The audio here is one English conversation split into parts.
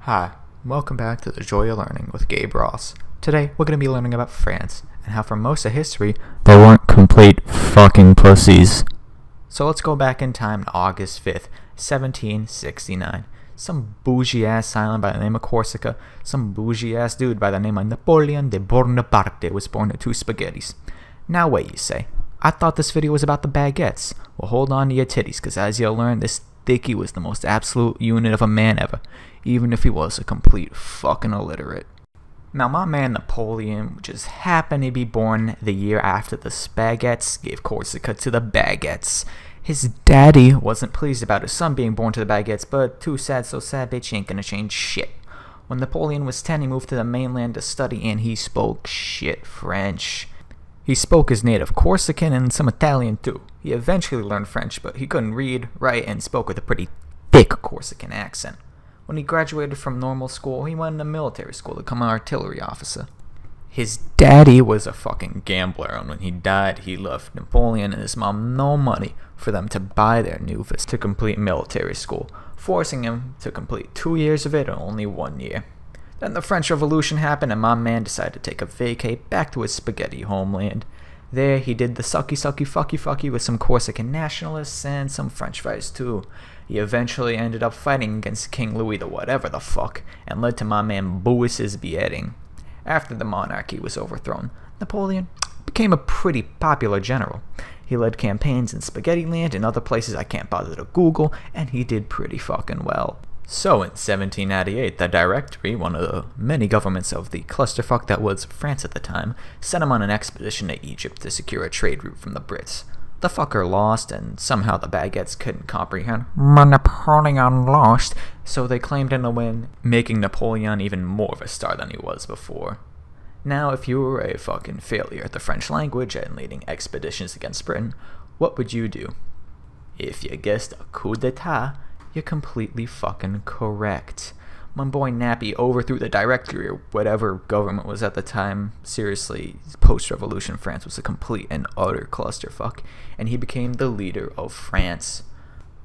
Hi, welcome back to The Joy of Learning with Gabe Ross. Today, we're going to be learning about France, and how for most of history, they weren't complete fucking pussies. So let's go back in time to August 5th, 1769. Some bougie-ass island by the name of Corsica, some bougie-ass dude by the name of Napoleon Bonaparte was born to two spaghettis. Now wait, you say. I thought this video was about the baguettes. Well, hold on to your titties, because as you'll learn, this Dickie was the most absolute unit of a man ever, even if he was a complete fucking illiterate. Now, my man Napoleon just happened to be born the year after the Spaghetts gave Corsica to the Baguettes. His daddy wasn't pleased about his son being born to the Baguettes, but too sad, so sad, bitch ain't gonna change shit. When Napoleon was 10, he moved to the mainland to study, and he spoke shit French. He spoke his native Corsican and some Italian too. He eventually learned French, but he couldn't read, write, and spoke with a pretty thick Corsican accent. When he graduated from normal school, he went into military school to become an artillery officer. His daddy was a fucking gambler, and when he died, he left Napoleon and his mom no money for them to buy their novice to complete military school, forcing him to complete 2 years of it in only 1 year. Then the French Revolution happened, and my man decided to take a vacay back to his spaghetti homeland. There, he did the sucky fucky with some Corsican nationalists and some French fighters too. He eventually ended up fighting against King Louis the whatever the fuck, and led to my man Bowis's beheading. After the monarchy was overthrown, Napoleon became a pretty popular general. He led campaigns in Spaghetti Land and other places I can't bother to Google, and he did pretty fucking well. So in 1798, the Directory, one of the many governments of the clusterfuck that was France at the time, sent him on an expedition to Egypt to secure a trade route from the Brits. The fucker lost, and somehow the Baguettes couldn't comprehend Napoleon lost, so they claimed him to win, making Napoleon even more of a star than he was before. Now, if you were a fucking failure at the French language and leading expeditions against Britain, what would you do? If you guessed a coup d'etat, you're completely fucking correct. My boy Nappy overthrew the Directory or whatever government was at the time. Seriously, post-revolution France was a complete and utter clusterfuck, and he became the leader of France.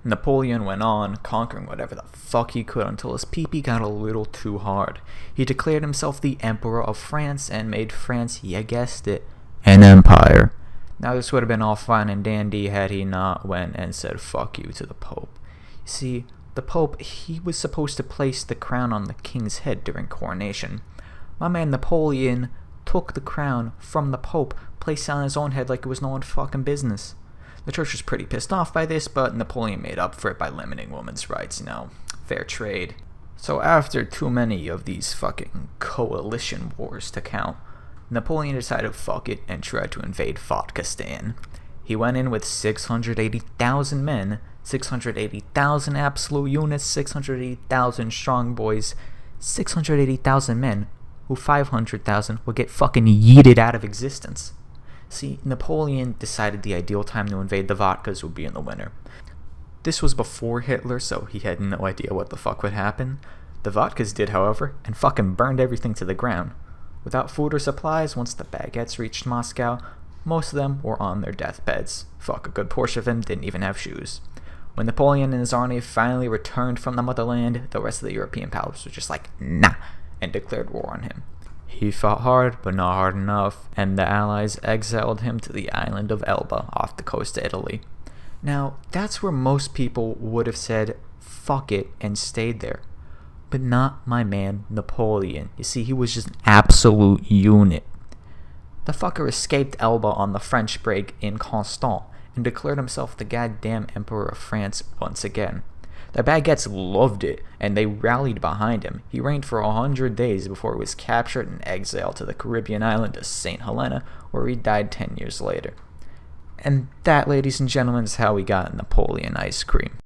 Napoleon went on, conquering whatever the fuck he could until his pee-pee got a little too hard. He declared himself the Emperor of France and made France, you guessed it, an empire. Now this would have been all fine and dandy had he not went and said fuck you to the Pope. See, the Pope, he was supposed to place the crown on the king's head during coronation. My man Napoleon took the crown from the Pope, placed it on his own head like it was no one's fucking business. The church was pretty pissed off by this, but Napoleon made up for it by limiting women's rights, fair trade. So after too many of these fucking coalition wars to count, Napoleon decided fuck it and tried to invade Vodkistan. He went in with 680,000 men, 680,000 absolute units, 680,000 strong boys, 680,000 men, who 500,000 would get fucking yeeted out of existence. See, Napoleon decided the ideal time to invade the Vodkas would be in the winter. This was before Hitler, so he had no idea what the fuck would happen. The Vodkas did, however, and fucking burned everything to the ground. Without food or supplies, once the Baguettes reached Moscow, most of them were on their deathbeds. Fuck, a good portion of them didn't even have shoes. When Napoleon and his army finally returned from the motherland, the rest of the European powers were just like, nah, and declared war on him. He fought hard, but not hard enough, and the Allies exiled him to the island of Elba off the coast of Italy. Now, that's where most people would have said, fuck it, and stayed there. But not my man Napoleon. You see, he was just an absolute unit. The fucker escaped Elba on the French break in Constant and declared himself the goddamn Emperor of France once again. The Baguettes loved it, and they rallied behind him. He reigned for 100 days before he was captured and exiled to the Caribbean island of St. Helena, where he died 10 years later. And that, ladies and gentlemen, is how we got Napoleon ice cream.